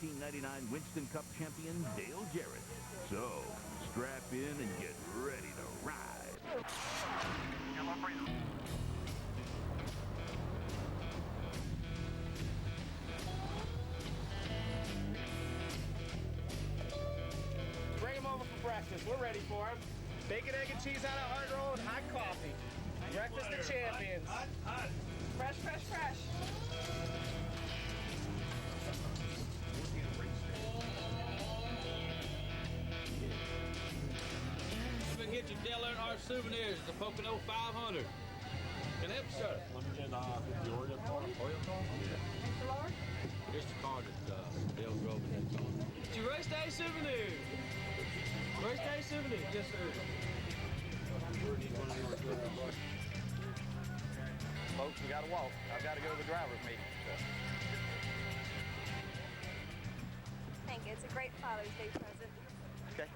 1999 Winston Cup champion Dale Jarrett. So, strap in and get ready to ride. Bring him over for breakfast. We're ready for him. Bacon, egg, and cheese on a hard roll and hot coffee. Breakfast of champions. Hot. Fresh, fresh, fresh. Come and get your Dale Earnhardt souvenirs at the Pocono 500. Can I help you, sir? Limited Georgia car, oil car? Here's the car that Dale drove in that car. It's your race day souvenir. Race day souvenir. Yes, sir. Folks, we gotta walk. I've got to go to the driver's meeting. Thank you. It's a great Father's Day present. Okay.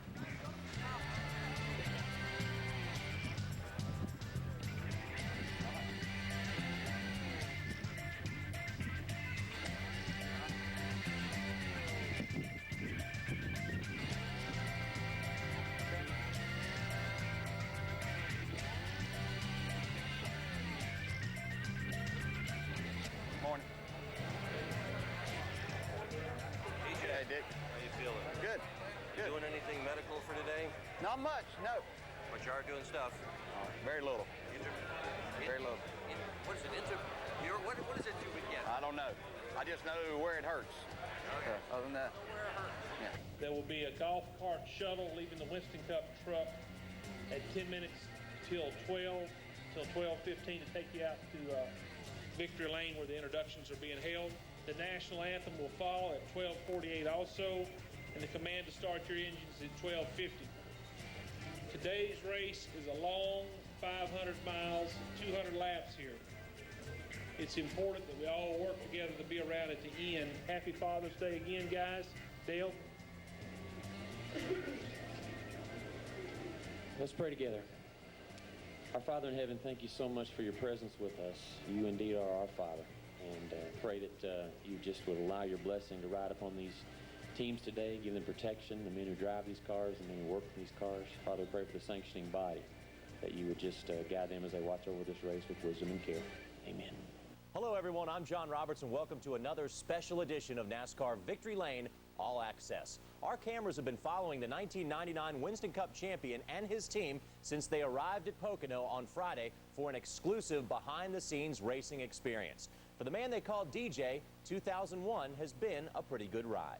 Morning. DJ, Hey, Dick. how you feeling? Good. Good. Doing anything medical for today? Not much, no. But you are doing stuff. Very little. Very little. What is it? What is it you would get? I don't know. I just know where it hurts. Other than that, yeah. There will be a golf cart shuttle leaving the Winston Cup truck at 10 minutes till 12:15 to take you out to Victory Lane where the introductions are being held. The national anthem will follow at 12:48 also, and the command to start your engines at 12:50. Today's race is a long 500 miles, 200 laps here. It's important that we all work together to be around at the end. Happy Father's Day again, guys. Dale? Let's pray together. Our Father in heaven, thank you so much for your presence with us. You indeed are our Father. And pray that you just would allow your blessing to ride upon these teams today, give them protection, the men who drive these cars, the men who work in these cars. Father, we pray for the sanctioning body, that you would just guide them as they watch over this race with wisdom and care. Amen. Hello, everyone. I'm John Roberts, and welcome to another special edition of NASCAR Victory Lane All Access. Our cameras have been following the 1999 Winston Cup champion and his team since they arrived at Pocono on Friday for an exclusive behind-the-scenes racing experience. For the man they call DJ, 2001 has been a pretty good ride.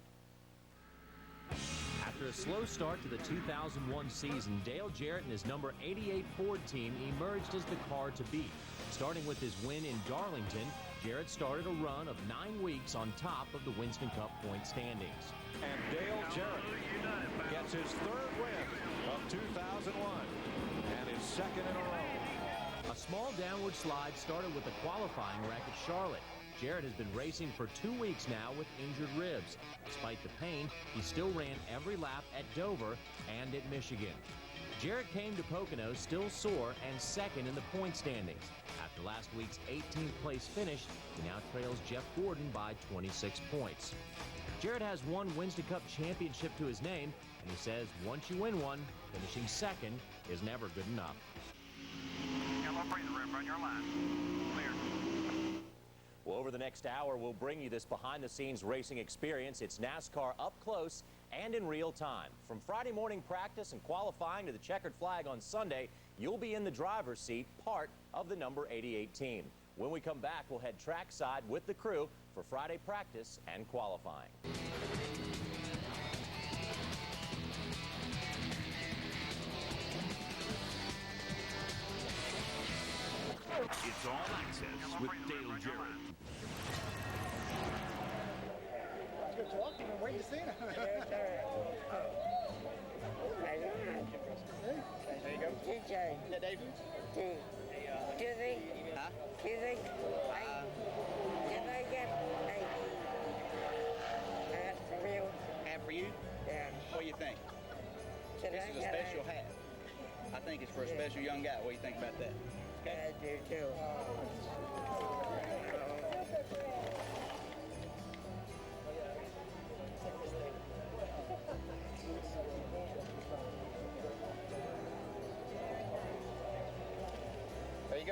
After a slow start to the 2001 season, Dale Jarrett and his number 88 Ford team emerged as the car to beat. Starting with his win in Darlington, Jarrett started a run of 9 weeks on top of the Winston Cup point standings. And Dale Jarrett gets his third win of 2001 and his second in a row. A small downward slide started with a qualifying wreck at Charlotte. Jarrett has been racing for 2 weeks now with injured ribs. Despite the pain, he still ran every lap at Dover and at Michigan. Jarrett came to Pocono still sore and second in the point standings. After last week's 18th place finish, he now trails Jeff Gordon by 26 points. Jarrett has one Winston Cup championship to his name, and he says once you win one, finishing second is never good enough. Run your line. Clear. Well, over the next hour, we'll bring you this behind-the-scenes racing experience. It's NASCAR up close and in real time. From Friday morning practice and qualifying to the checkered flag on Sunday, you'll be in the driver's seat, part of the number 88 team. When we come back, we'll head trackside with the crew for Friday practice and qualifying. It's All Access with Dale Jarrett. Good talk. I've been waiting to see him. There you go. DJ. Yeah, Dave. Dizzy. Huh? Dizzy. Did I get a hat from you? Hat for you? Yeah. What do you think? Did This I is a get special hat. I think it's for a special young guy. What do you think about that? I do too.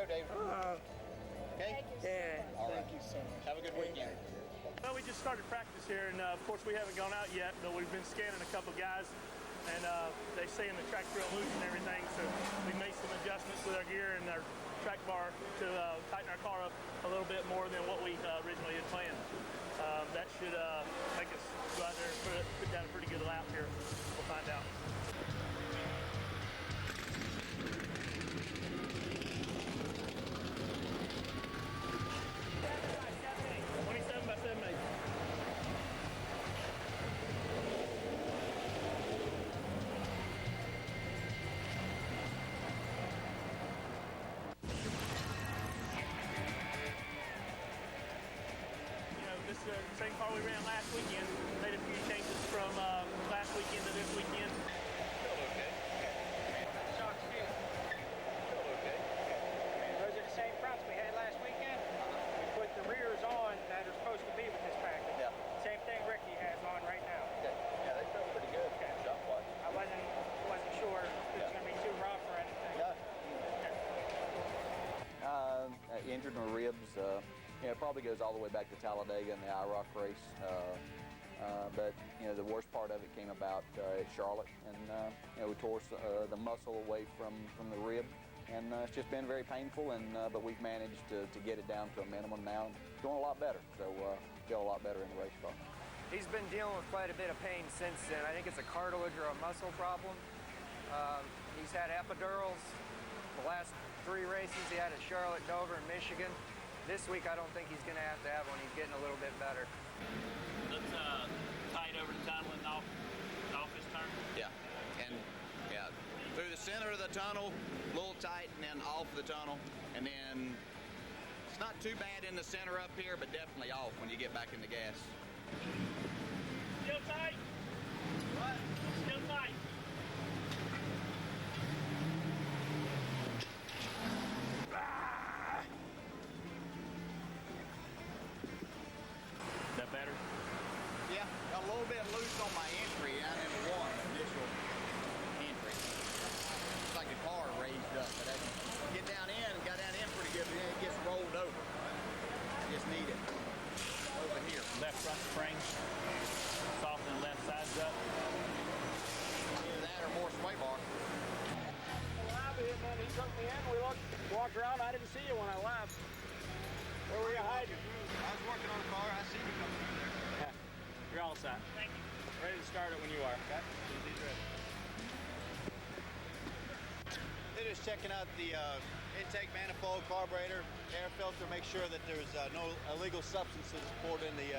go, David. Okay? Yeah. All right. Thank you so much. Have a good weekend. Well, we just started practice here, and of course we haven't gone out yet, but we've been scanning a couple guys, and they say in the track's real loose and everything, so we made some adjustments with our gear and our track bar to tighten our car up a little bit more than what we originally had planned. That should make us go out there and put down a pretty good lap here. We'll find out. 27 by 7/8. This is the same car we ran last weekend. Made a few changes from last weekend to this weekend. Okay. Shocks too. Okay. Those are the same fronts we had last weekend. We put the rears on that are supposed to be with this package. Yeah. Same thing Ricky has on right now. Okay. Yeah, they felt pretty good. Okay. Shot-wise. I wasn't sure if it's going to be too rough or anything. No. Injured my ribs. It probably goes all the way back to Talladega and the IROC race. But the worst part of it came about at Charlotte, and we tore the muscle away from the rib, and it's just been very painful. And but we've managed to get it down to a minimum now, and doing a lot better. So feel a lot better in the race car. He's been dealing with quite a bit of pain since then. I think it's a cartilage or a muscle problem. He's had epidurals. The last 3 races he had at Charlotte, Dover, and Michigan. This week I don't think he's going to have one. He's getting a little bit better. Let's tight over the tunnel and off his turn. Yeah, and through the center of the tunnel, a little tight, and then off the tunnel, and then it's not too bad in the center up here, but definitely off when you get back in the gas. Still tight? What? Still tight. That better? Yeah, got a little bit loose on my entry down in the one initial entry. It's like the car raised up, but I get down in, got down in pretty good, but then it gets rolled over. I just need it over here. Left front spring, soften the left sides up. Either that or more sway bar. He took me in. We walked around. I didn't see you when I left. Where were you hiding? I was working on the car. I see you coming through there. You're all set. Thank you. Ready to start it when you are. Okay. They're just checking out the intake manifold, carburetor, air filter, make sure that there's no illegal substances poured in the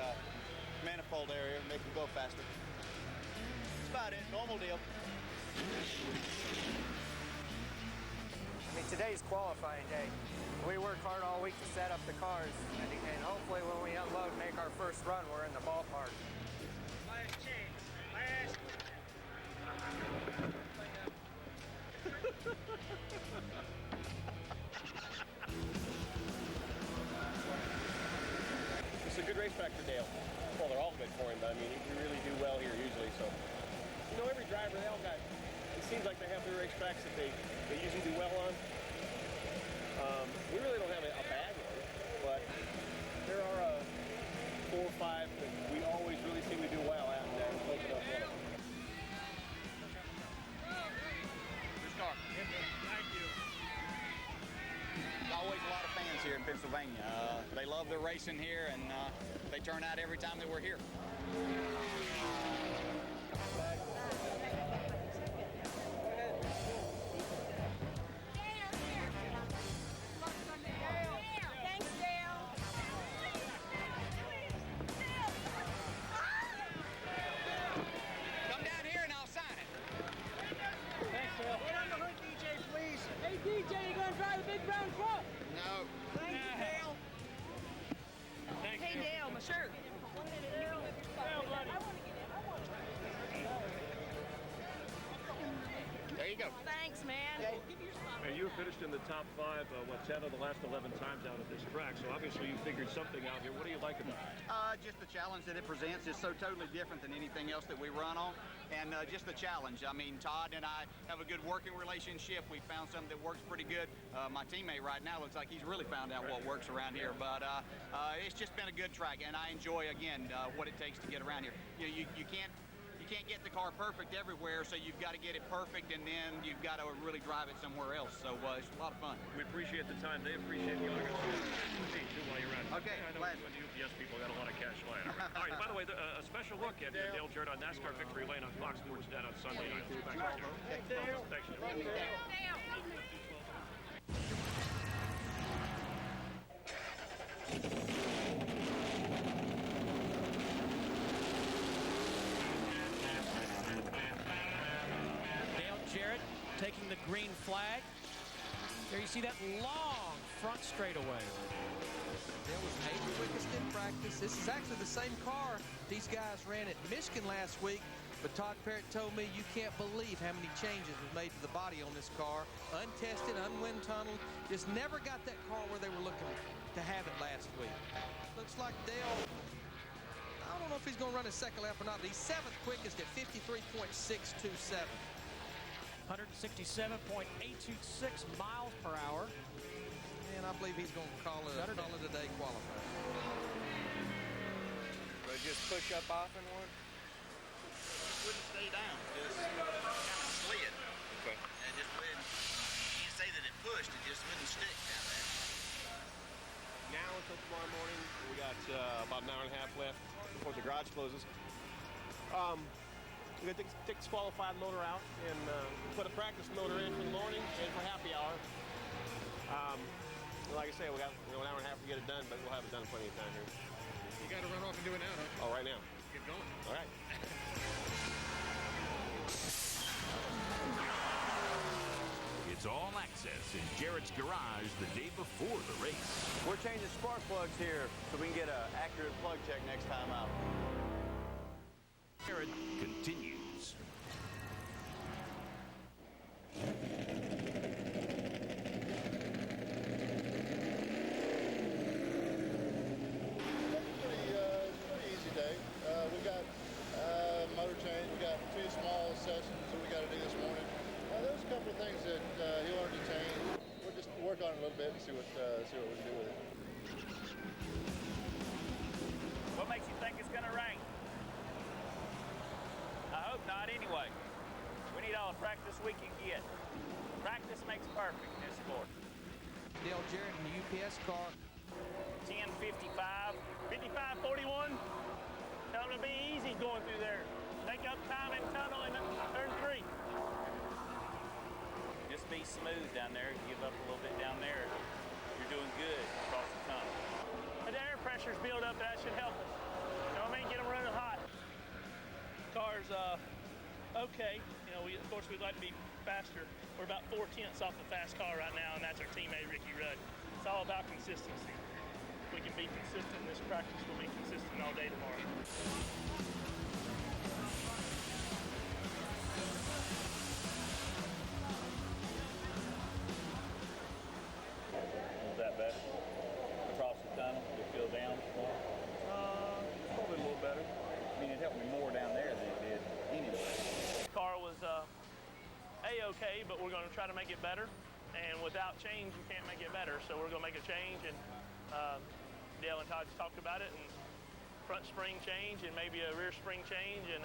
manifold area, make them go faster. That's about it. Normal deal. I mean, today's qualifying day. We work hard all week to set up the cars, and hopefully when we unload and make our first run, we're in the ballpark. Last chance. Last. It's a good racetrack for Dale. Well, they're all good for him, but I mean, we really do well here usually. So, every driver, they all got. It seems like they have their racetracks that they usually do well on. We really don't have a bad one, but there are 4 or 5 that we always really seem to do well at, and Pocono's one of them. Good start. Thank you. There's always a lot of fans here in Pennsylvania. They love the racing here, and they turn out every time that we're here. Come down here and I'll sign it. Thanks, Dale. Get on the hood, DJ, please. Hey, DJ, you going to drive the big brown truck? No. Thank you, Dale. Thank Hey, you. Dale, my shirt. There you go. Thanks, man. Okay. And you finished in the top 5, 10 of the last 11 times out at this track, so obviously you figured something out here. What do you like about it? Just the challenge that it presents is so totally different than anything else that we run on, and just the challenge. I mean, Todd and I have a good working relationship. We found something that works pretty good. My teammate right now looks like he's really found out what works around here, but it's just been a good track, and I enjoy, again, what it takes to get around here. You can't get the car perfect everywhere, so you've got to get it perfect, and then you've got to really drive it somewhere else. So it's a lot of fun. We appreciate the time. They appreciate the autographs. While you're at it. Okay, I know the UPS people got a lot of cash lying around. All right, by the way, a special look at Dale Jarrett on NASCAR Victory Lane on Fox Sports Net on Sunday night. Thanks. Jarrett taking the green flag. There you see that long front straightaway. Dale was made the quickest in practice. This is actually the same car these guys ran at Michigan last week, but Todd Parrott told me you can't believe how many changes were made to the body on this car. Untested, unwind tunneled, just never got that car where they were looking to have it last week. Looks like Dale, I don't know if he's going to run his second lap or not, but he's 7th quickest at 53.627. 167.826 miles per hour. And I believe he's going to call it a day qualifier. So just push up off in one? Wouldn't stay down, just kind of slid. Okay. And just wouldn't, you can't say that it pushed, it just wouldn't stick down there. Now until tomorrow morning, we got about an hour and a half left before the garage closes. We're going to take this qualified motor out and put a practice motor in for the morning and for happy hour. Like I say, we got an hour and a half to get it done, but we'll have it done in plenty of time here. You got to run off and do it now, huh? Oh, right now. Get going. All right. It's all access in Jarrett's garage the day before the race. We're changing spark plugs here so we can get an accurate plug check next time out. Jarrett continues. Pretty easy day. We got motor change. We got 2 small sessions that we got to do this morning. There's a couple of things that he'll entertain. We'll just work on it a little bit and see what we can do with it. What makes you think it's going to rain? I hope not anyway. We need all the practice we can get. Practice makes perfect in this sport. Dale Jarrett in the UPS car. 10:55, 55:41. Tell them to be easy going through there. Make up time in tunnel in turn 3. Just be smooth down there. Give up a little bit down there. You're doing good across the tunnel. The air pressure's built up. That should help us. You know what I mean? Get them running hot. Car's okay. You know, of course we'd like to be faster. We're about 4/10 off the fast car right now, and that's our teammate Ricky Rudd. It's all about consistency. If we can be consistent in this practice, we'll be consistent all day tomorrow. Is that better? Across the tunnel, you feel down more? Probably a little better. I mean, it helped me more down there than it did anyway. The car was A-okay, but we're going to try to make it better. And without change, you can't make it better. So we're going to make a change, and Dale and Todd talked about it, and front spring change and maybe a rear spring change. And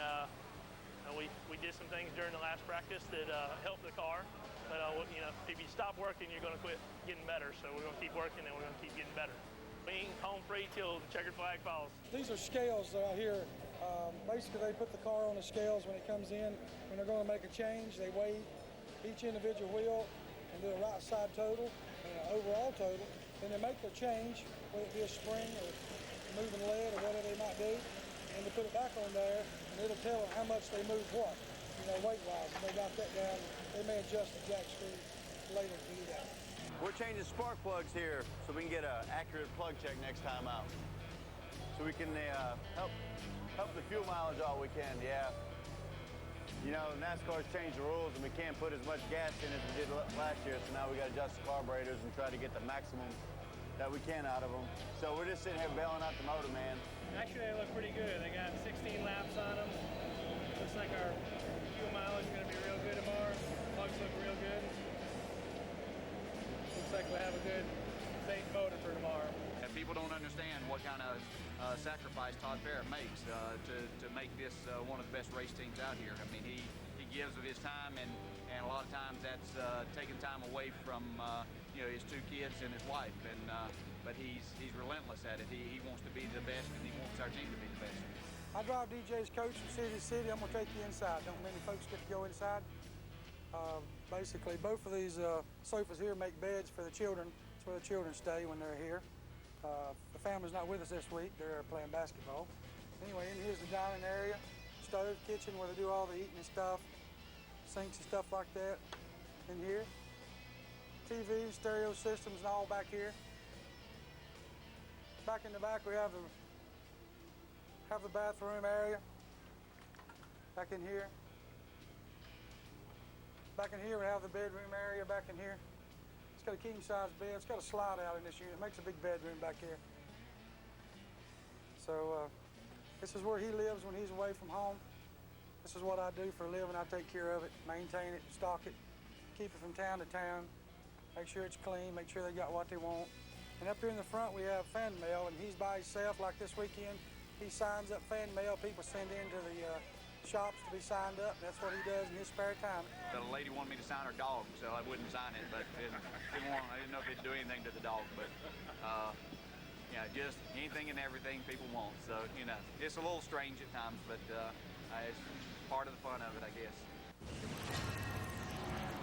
we did some things during the last practice that helped the car. But you know, if you stop working, you're going to quit getting better. So we're going to keep working, and we're going to keep getting better. Being home free till the checkered flag falls. These are scales out here. Basically, they put the car on the scales when it comes in. When they're going to make a change, they weigh each individual wheel and do a right side total and an overall total. Then they make their change, whether it be a spring or moving lead or whatever they might do, and they put it back on there, and it'll tell them how much they moved what, you know, weight-wise. And they got that down. They may adjust the jack screw later to do that. We're changing spark plugs here so we can get an accurate plug check next time out. So we can help the fuel mileage all we can, yeah. You know, NASCAR's changed the rules, and we can't put as much gas in as we did last year, so now we got to adjust the carburetors and try to get the maximum that we can out of them. So we're just sitting here bailing out the motor, man. Actually, they look pretty good. They got 16 laps on them. Looks like our fuel mileage is going to be real good tomorrow. Plugs look real good. Looks like we'll have a good, safe motor for tomorrow. And people don't understand what kind of sacrifice Todd Parrott makes to make this one of the best race teams out here. I mean, he gives of his time, and a lot of times that's taking time away from you know, his 2 kids and his wife. And but he's relentless at it. He wants to be the best, and he wants our team to be the best. I drive DJ's coach from city to city. I'm gonna take you inside. Don't many folks get to go inside. Basically, both of these sofas here make beds for the children. It's where the children stay when they're here. The family's not with us this week. They're playing basketball. Anyway, in here's the dining area, stove, kitchen, where they do all the eating and stuff, sinks and stuff like that in here. TV, stereo systems, and all back here. Back in the back, we have the bathroom area. Back in here. Back in here, we have the bedroom area back in here. It's got a king-size bed. It's got a slide out in this unit. It makes a big bedroom back here. So this is where he lives when he's away from home. This is what I do for a living. I take care of it, maintain it, stock it, keep it from town to town, make sure it's clean, make sure they got what they want. And up here in the front, we have fan mail, and he's by himself. Like this weekend, he signs up fan mail. People send in to the shops to be signed up. That's what he does in his spare time. The lady wanted me to sign her dog, so I wouldn't sign it, but I didn't know if it'd do anything to the dog. But you know, just anything and everything people want. So, you know, it's a little strange at times, but it's part of the fun of it, I guess.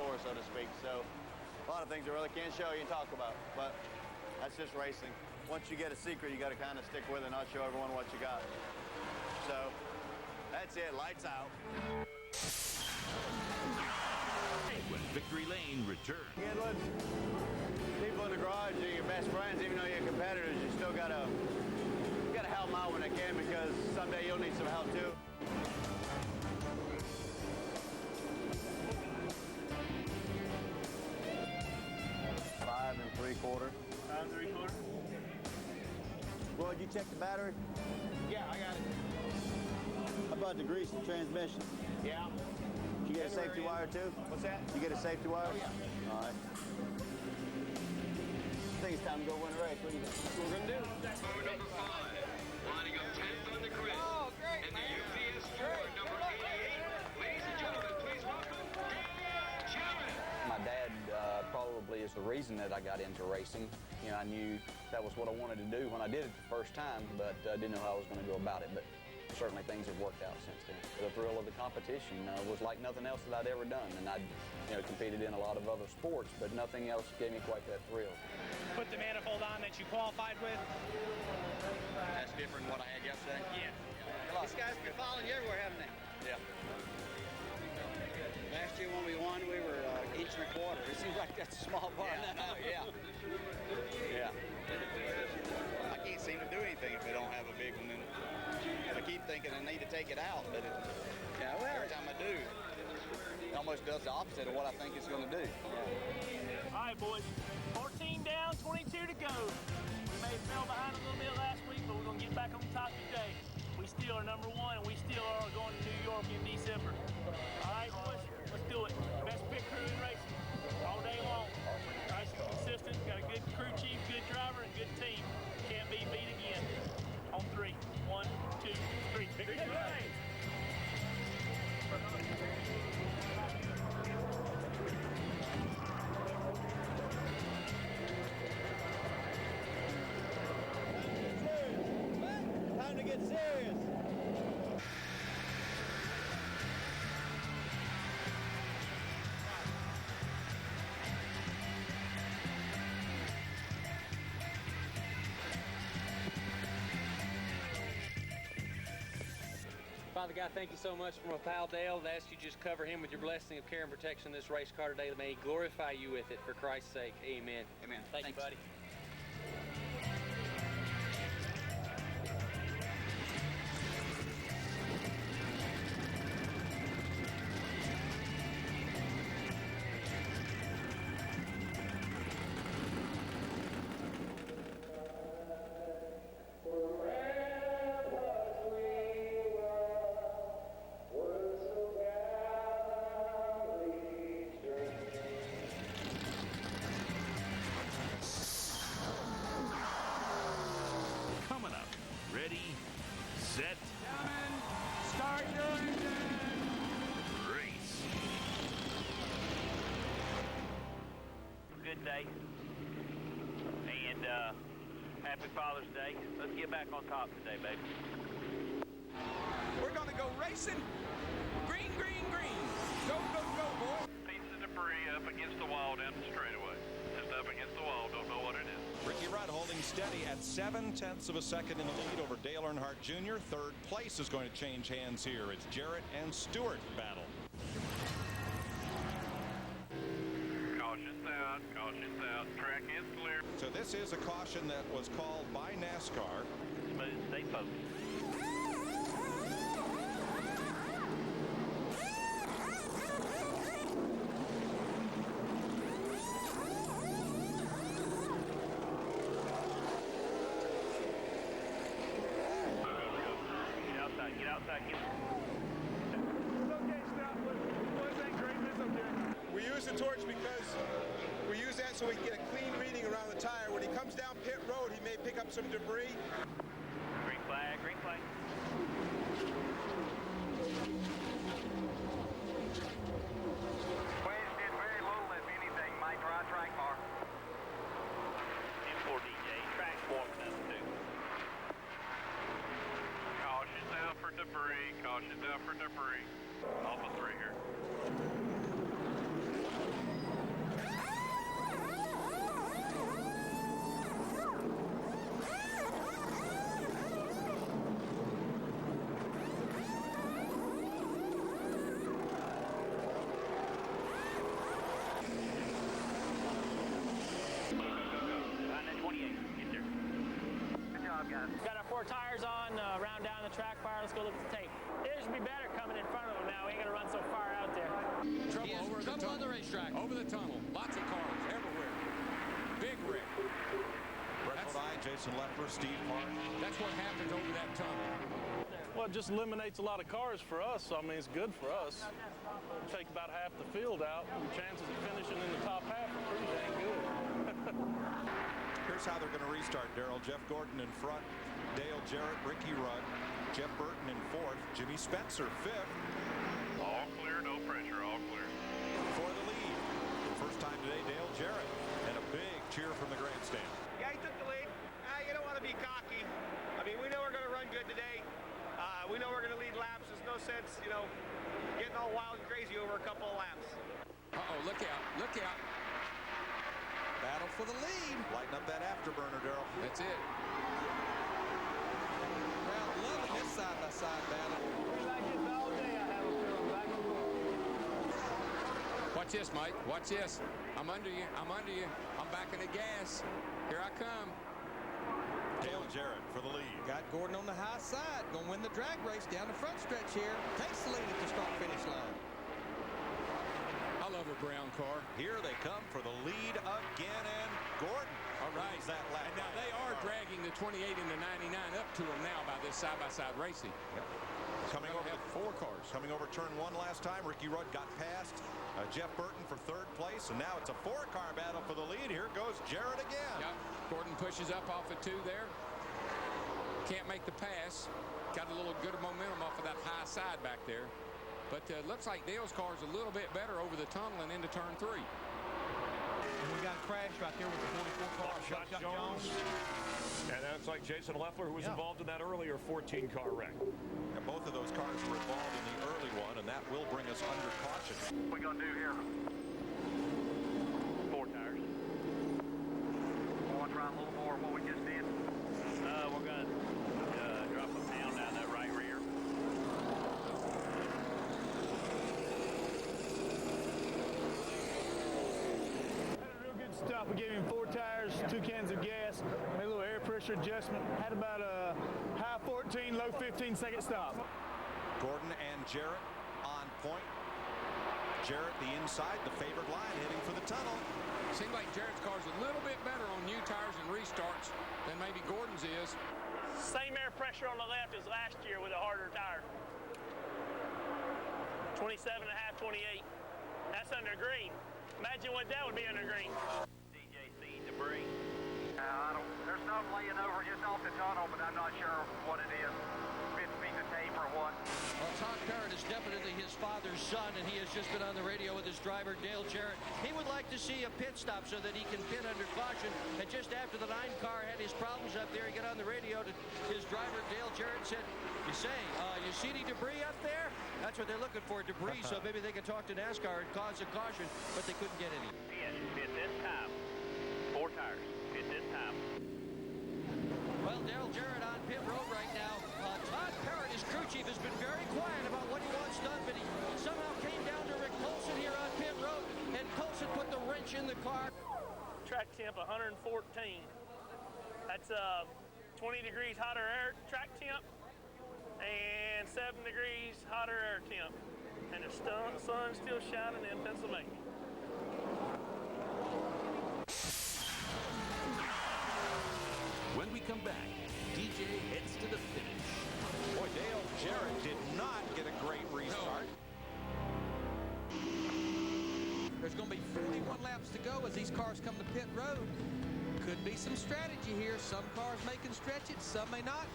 Or so to speak. So a lot of things I really can't show you and talk about, but that's just racing. Once you get a secret, you got to kind of stick with it, not show everyone what you got. So that's it. Lights out. When Victory Lane returns. People in the garage are your best friends, even though you're competitors. You still gotta help them out when they can, because someday you'll need some help too. Five and 3/4. 5 3/4. Well, did you check the battery? Yeah, I got it. How about the grease and transmission? Yeah. Did you get a safety wire too? What's that? You get a safety wire? Oh, yeah. All right. I think it's time to go win a race. What do you think? That's what we're gonna do. Number 5, lining up 10th on the grid. Oh, great. And the UPS Ford number 88. Ladies and gentlemen, please welcome Jarrett. My dad probably is the reason that I got into racing. You know, I knew that was what I wanted to do when I did it the first time, but I didn't know how I was going to go about it. But certainly things have worked out since then. The thrill of the competition was like nothing else that I'd ever done, and I'd competed in a lot of other sports, but nothing else gave me quite that thrill. Put the manifold on that you qualified with. That's different than what I had yesterday? Yeah. These guys have been following you everywhere, haven't they? Yeah. Last year when we won, we were 1.25 inches. It seems like that's a small bar now. Yeah. Yeah. I can't seem to do anything if they don't have a big one. And I keep thinking I need to take it out, but every time I do, it almost does the opposite of what I think it's going to do. All right, boys. 14 down, 22 to go. We may have fell behind a little bit last week, but we're going to get back on top today. We still are number 1, and we still are going to New York in December. All right, boys, let's do it. Best pit crew in racing all day long. Nice and consistent. Got a good crew chief, good driver, and good team. Can't be beat again. On 3. 1, 2, 3. Victory Lane! Time to get serious. Father God, thank you so much for my pal Dale. I ask you just cover him with your blessing of care and protection in this race car today. May he glorify you with it for Christ's sake. Amen. Amen. Thank you, buddy. happy Father's Day. Let's get back on top today, baby. We're going to go racing. Green, green, green. Go, go, go, boy. Piece of debris up against the wall down the straightaway. Just up against the wall. Don't know what it is. Ricky Rudd holding steady at 0.7 of a second in the lead over Dale Earnhardt Jr. Third place is going to change hands here. It's Jarrett and Stewart battle. Caution's out. Caution's out. Track is clear. So this is a caution that was called by NASCAR. Smooth, stay focused. Get outside. Okay, stop. What's that great? It's okay. We use the torch because we use that so we can get a clean reading around the tire. When he comes down pit road, he may pick up some debris. Green flag, green flag. Wasted very little, if anything. My dry track bar. M4 DJ, track warming up too. Caution's out for debris. Caution's out for debris. Alpha 3 here. Got our 4 tires on, round down the track bar. Let's go look at the tape. It should be better coming in front of them now. We ain't gonna run so far out there. Trouble on the racetrack. Over the tunnel. Lots of cars everywhere. Big wreck. Brett Bodine, Jason Leffler, Steve Park. That's what happens over that tunnel. Well, it just eliminates a lot of cars for us. So, I mean, it's good for us. Take about half the field out. The chances of finishing in the top half are pretty dang good. Here's how they're going to restart, Darrell. Jeff Gordon in front, Dale Jarrett, Ricky Rudd, Jeff Burton in fourth, Jimmy Spencer fifth. All clear, no pressure, all clear. For the lead. For the first time today, Dale Jarrett. And a big cheer from the grandstand. Yeah, he took the lead. You don't want to be cocky. I mean, we know we're going to run good today. We know we're going to lead laps. There's no sense, getting all wild and crazy over a couple of laps. Uh-oh, look out, look out. Battle for the lead. Lighten up that afterburner, Darrell. That's it. Crowd loving this side-by-side battle. Like this all day, I have a feeling. Back and forth. Watch this, Mike. Watch this. I'm under you. I'm under you. I'm back in the gas. Here I come. Dale Jarrett for the lead. Got Gordon on the high side. Going to win the drag race down the front stretch here. Takes the lead at the start-finish line. I love a brown car. Here they come for the lead again, and Gordon. All right. That lap. And now they are dragging the 28 and the 99 up to them now by this side-by-side racing. Yep. Coming over have 4 cars. Coming over turn 1 last time, Ricky Rudd got past Jeff Burton for third place, and now it's a 4-car battle for the lead. Here goes Jarrett again. Yep. Gordon pushes up off of 2 there. Can't make the pass. Got a little good momentum off of that high side back there. But looks like Dale's car is a little bit better over the tunnel and into turn 3. And we got a crash right there with the 44 car. Chuck Jones. And that's like Jason Leffler, who was involved in that earlier 14-car wreck. And both of those cars were involved in the early one, and that will bring us under caution. What we going to do here? 4 tires. I want to try a little more of what we just did. We're going to drop a pound down that right rear. Stop. We gave him 4 tires, 2 cans of gas, made a little air pressure adjustment. Had about a high 14, low 15 second stop. Gordon and Jarrett on point. Jarrett the inside, the favored line, heading for the tunnel. Seems like Jarrett's car's a little bit better on new tires and restarts than maybe Gordon's is. Same air pressure on the left as last year with a harder tire. 27.5, 28. That's under green. Imagine what that would be under green. DJC debris. There's some laying over just off the tunnel, but I'm not sure what it is. Bits of tape or what. Well, Todd Parrott is definitely his father's son, and he has just been on the radio with his driver, Dale Jarrett. He would like to see a pit stop so that he can pit under caution. And just after the 9 car had his problems up there, he got on the radio to his driver, Dale Jarrett, said, you see any debris up there? That's what they're looking for, debris, so maybe they can talk to NASCAR and cause a caution, but they couldn't get any. Pit this time. 4 tires. Pit this time. Well, Dale Jarrett on pit road right now. Todd Parrott, his crew chief, has been very quiet about what he wants done, but he somehow came down to Rick Colson here on pit road, and Colson put the wrench in the car. Track temp 114. That's 20 degrees hotter air track temp and 7 degrees hotter air temp. And the sun's still shining in Pennsylvania. When we come back, DJ heads to the finish. Boy, Dale Jarrett did not get a great restart. There's going to be 41 laps to go as these cars come to pit road. Could be some strategy here. Some cars may can stretch it, some may not.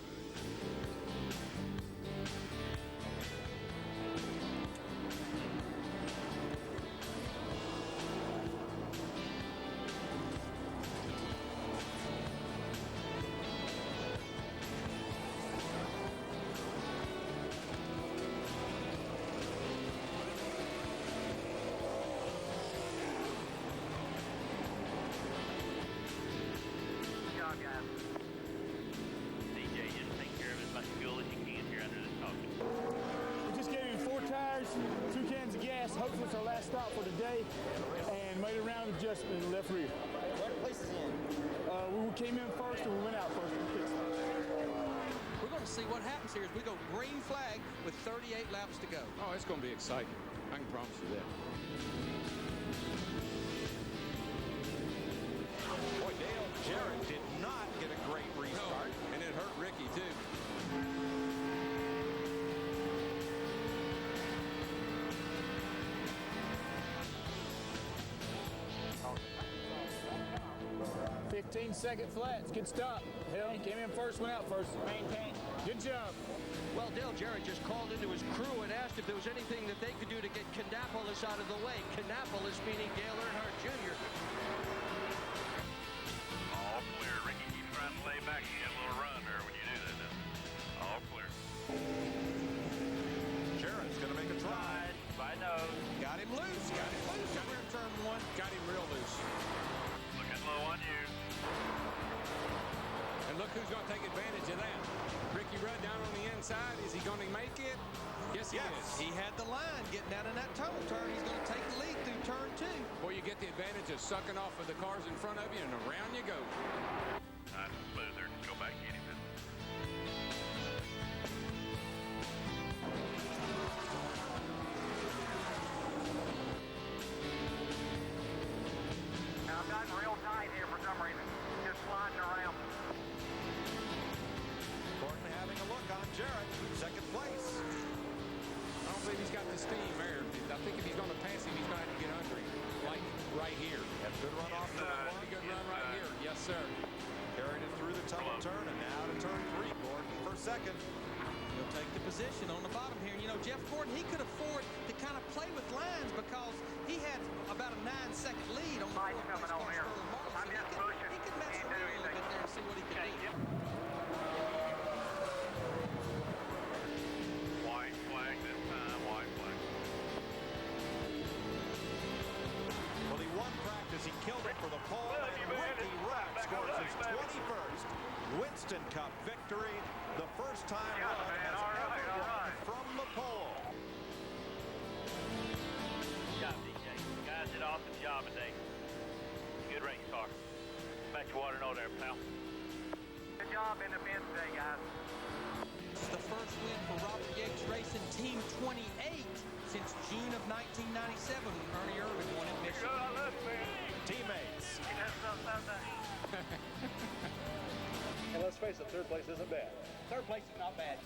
DJ, just take care of as much fuel as you can here under this caution. We just gave him 4 tires, 2 cans of gas. Hopefully it's our last stop for the day, and made a round adjustment in the left rear. What are the places in? We came in first and we went out first. We're going to see what happens here as we go green flag with 38 laps to go. Oh, it's going to be exciting. I can promise you that. Boy, Dale Jarrett did not get a great restart. No, and it hurt Ricky, too. 15-second flats. Good stop. Hell, came in first, went out first. Maintain. Good job. Well, Dale Jarrett just called into his crew and asked if there was anything that they could do to get Kannapolis out of the way. Kannapolis meaning Dale Earnhardt Jr. All clear. Ricky keeps trying to lay back. You get a little run there when you do that. All clear. Jarrett's going to make a try. By nose. Got him loose. Got him loose over in turn 1. Got him real loose. Looking low on you. And look who's going to take advantage of that. Ricky Rudd down on the inside. Is he going to make it? Yes, he is. He had the line getting out in that tunnel turn. He's going to take the lead through turn 2. Boy, you get the advantage of sucking off of the cars in front of you, and around you go. Nice and smooth there. Just go back and get him. I'm not real tight here for some reason. Just sliding around. Gordon having a look on Jarrett. Second place. I don't believe he's got the steam there. I think if he's going to pass him, he's going to have to get under him, like right here. Had a good run off to the one. Good run right here. Yes, sir. Carried it through the tunnel turn and now to turn 3, Gordon, for second. He'll take the position on the bottom here. And, you know, Jeff Gordon, he could afford to kind of play with lines because he had about a 9-second lead on the fourth place car, Sterling Martin. So he could mess around a little bit there and see what he can do. White flag this time. White flag. Well, he won practice. He killed it for the pole. And Ricky Rudd scores his 21st Winston Cup victory. The first time Rudd has ever won from the pole. Good job, DJ. You guys did an awesome job today. Good race car. Back to water no there, pal. Good job in the pit today, guys. It's the first win for Robert Yates Racing Team 28 since June of 1997 when Ernie Irvin won at Michigan. Teammates. And let's face it, third place isn't bad. Third place is not bad.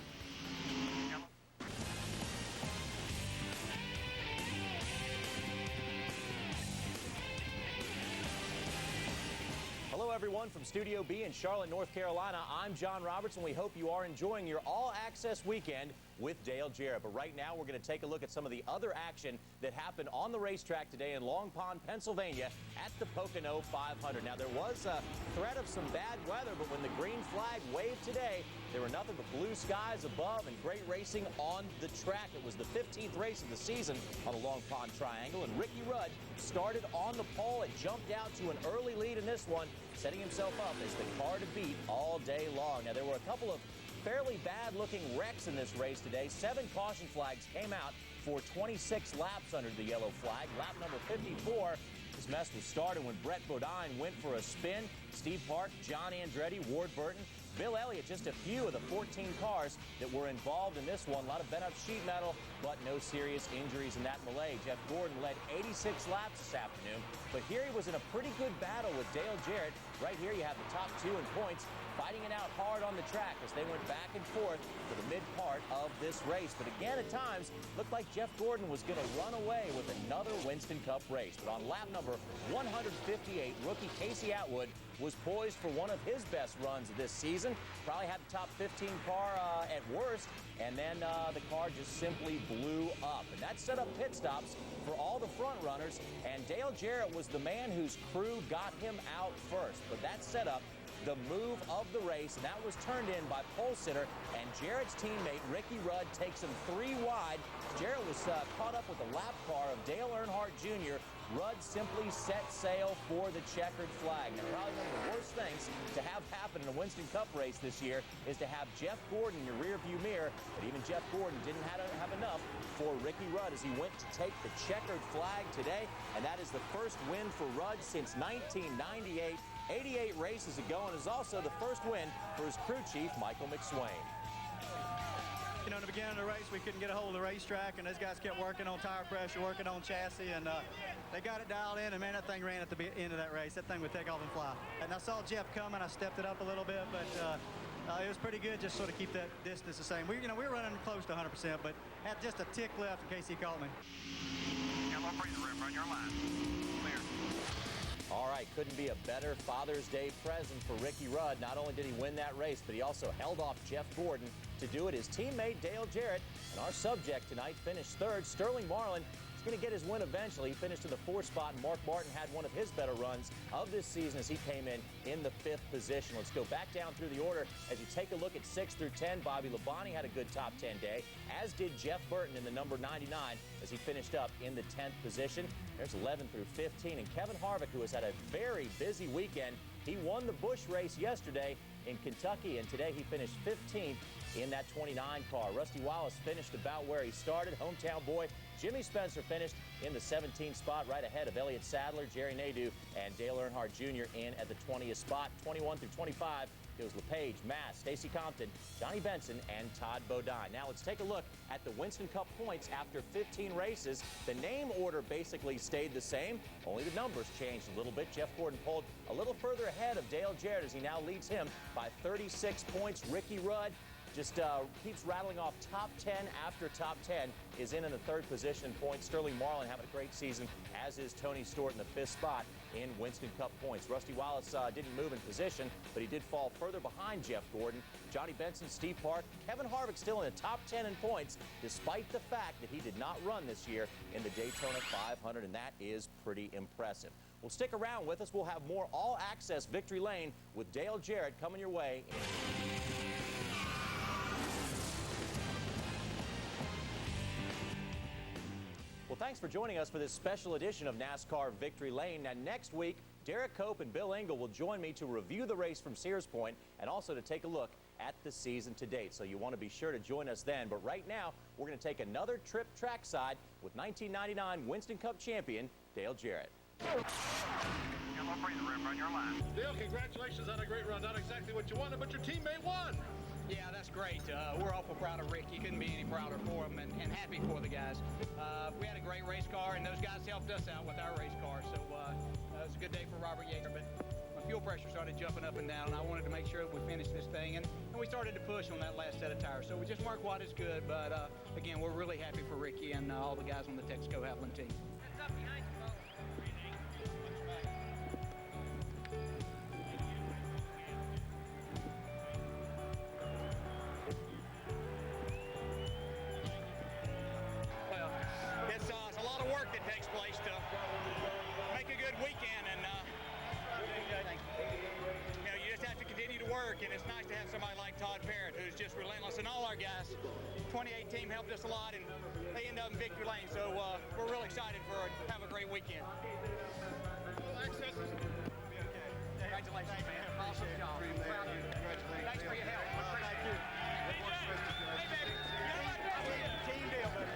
Hello, everyone, from Studio B in Charlotte, North Carolina. I'm John Roberts, and we hope you are enjoying your all-access weekend with Dale Jarrett. But right now, we're going to take a look at some of the other action that happened on the racetrack today in Long Pond, Pennsylvania at the Pocono 500. Now, there was a threat of some bad weather, but when the green flag waved today, there were nothing but blue skies above and great racing on the track. It was the 15th race of the season on the Long Pond Triangle, and Ricky Rudd started on the pole and jumped out to an early lead in this one, setting himself up as the car to beat all day long. Now, there were a couple of fairly bad-looking wrecks in this race today. 7 caution flags came out for 26 laps under the yellow flag. Lap number 54, this mess was started when Brett Bodine went for a spin. Steve Park, John Andretti, Ward Burton, Bill Elliott, just a few of the 14 cars that were involved in this one. A lot of bent-up sheet metal, but no serious injuries in that melee. Jeff Gordon led 86 laps this afternoon, but here he was in a pretty good battle with Dale Jarrett. Right here you have the top 2 in points, fighting it out hard on the track as they went back and forth for the mid part of this race. But again, at times, looked like Jeff Gordon was going to run away with another Winston Cup race. But on lap number 158, rookie Casey Atwood was poised for one of his best runs of this season. Probably had the top 15 car at worst, and then the car just simply blew up. And that set up pit stops for all the front runners, and Dale Jarrett was the man whose crew got him out first. But that set up the move of the race, and that was turned in by pole sitter and Jarrett's teammate Ricky Rudd takes him 3 wide. Jarrett was caught up with the lap car of Dale Earnhardt Jr. Rudd simply set sail for the checkered flag. Now, probably one of the worst things to have happen in a Winston Cup race this year is to have Jeff Gordon in your rearview mirror, but even Jeff Gordon didn't have enough for Ricky Rudd as he went to take the checkered flag today, and that is the first win for Rudd since 1998. 88 races ago, and is also the first win for his crew chief, Michael McSwain. You know, in the beginning of the race, we couldn't get a hold of the racetrack, and those guys kept working on tire pressure, working on chassis, and they got it dialed in, and man, that thing ran at the end of that race. That thing would take off and fly. And I saw Jeff coming. I stepped it up a little bit, but it was pretty good just sort of keep that distance the same. We were running close to 100%, but had just a tick left in case he caught me. Yellow breather rim, run your line. Clear. All right, couldn't be a better Father's Day present for Ricky Rudd. Not only did he win that race, but he also held off Jeff Gordon to do it. His teammate Dale Jarrett, and our subject tonight, finished 3rd. Sterling Marlin is going to get his win eventually. He finished in the 4th spot, and Mark Martin had one of his better runs of this season as he came in the 5th position. Let's go back down through the order as you take a look at 6 through 10. Bobby Labonte had a good top 10 day, as did Jeff Burton in the number 99 as he finished up in the 10th position. There's 11 through 15, and Kevin Harvick, who has had a very busy weekend. He won the Busch race yesterday in Kentucky, and today he finished 15th in that 29 car. Rusty Wallace finished about where he started. Hometown boy Jimmy Spencer finished in the 17th spot, right ahead of Elliott Sadler, Jerry Nadeau, and Dale Earnhardt Jr. in at the 20th spot. 21 through 25, it was LePage, Mass, Stacy Compton, Johnny Benson, and Todd Bodine. Now let's take a look at the Winston Cup points after 15 races. The name order basically stayed the same, only the numbers changed a little bit. Jeff Gordon pulled a little further ahead of Dale Jarrett as he now leads him by 36 points. Ricky Rudd just keeps rattling off top 10 after top 10, is in the 3rd position in points. Sterling Marlin having a great season, as is Tony Stewart in the 5th spot in Winston Cup points. Rusty Wallace didn't move in position, but he did fall further behind Jeff Gordon. Johnny Benson, Steve Park, Kevin Harvick still in the top 10 in points, despite the fact that he did not run this year in the Daytona 500, and that is pretty impressive. Well, stick around with us. We'll have more all-access Victory Lane with Dale Jarrett coming your way. Well, thanks for joining us for this special edition of NASCAR Victory Lane. Now, next week, Derek Cope and Bill Engel will join me to review the race from Sears Point and also to take a look at the season to date. So you want to be sure to join us then. But right now, we're going to take another trip trackside with 1999 Winston Cup champion Dale Jarrett. Yellow breather rim, run your line. Dale, congratulations on a great run. Not exactly what you wanted, but your teammate won. Yeah, that's great. We're awful proud of Rick. You couldn't be any prouder for him and happy for the guys. We had a great race car, and those guys helped us out with our race car. So it was a good day for Robert Yeager, but my fuel pressure started jumping up and down, and I wanted to make sure that we finished this thing. And we started to push on that last set of tires. So we just weren't quite as good, but again, we're really happy for Ricky and all the guys on the Texaco Havoline team. work that takes place to make a good weekend, and you just have to continue to work, and it's nice to have somebody like Todd Parrott who's just relentless, and all our guys. 28 team helped us a lot, and they end up in victory lane, so we're really excited for have a great weekend. Congratulations, man. Awesome job. Proud of you. Thanks for your help. Thank you. Hey, baby. Team deal, baby.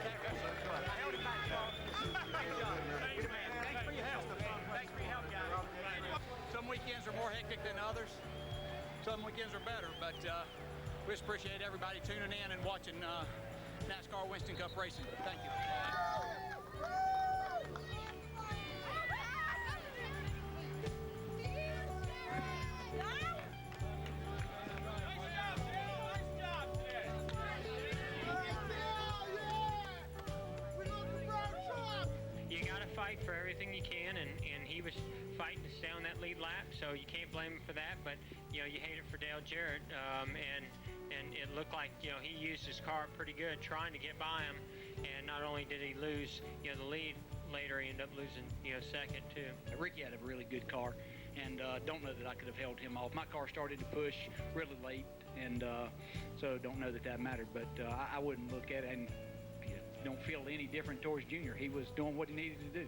I held it back, Paul. Good job. Thanks, man. Thanks for your help. Thanks for your help, guys. Some weekends are more hectic than others. Some weekends are better, but we just appreciate everybody tuning in and watching NASCAR Winston Cup racing. Thank you. You got to fight for everything you can, and he was fighting to stay on that lead lap, so you can't blame him for that. But you hate it for Dale Jarrett, and it looked like he used his car pretty good trying to get by him, and not only did he lose the lead, later he ended up losing second too. Ricky had a really good car, and don't know that I could have held him off. My car started to push really late, and so don't know that mattered, but I wouldn't look at it and don't feel any different towards Junior. He was doing what he needed to do.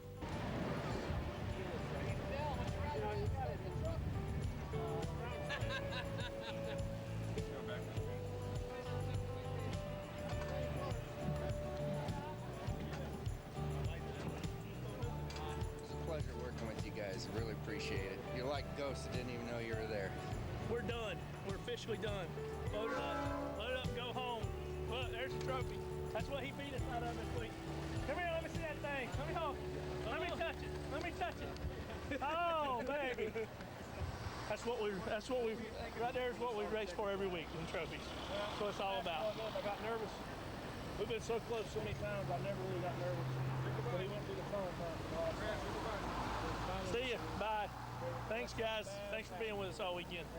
It's a pleasure working with you guys. I really appreciate it. You're like ghosts. I didn't even know you were there. We're done. We're officially done. Load it up. Load it up, go home. Look, there's the trophy. That's what he beat us out of this week. Come here, let me see that thing. Let me hold. Let me touch it. Let me touch it. Oh, baby. That's what we right there is what we race for every week in trophies. That's what it's all about. I got nervous. We've been so close so many times, I never really got nervous. But he went through the phone time. See ya. Bye. Thanks, guys. Thanks for being with us all weekend.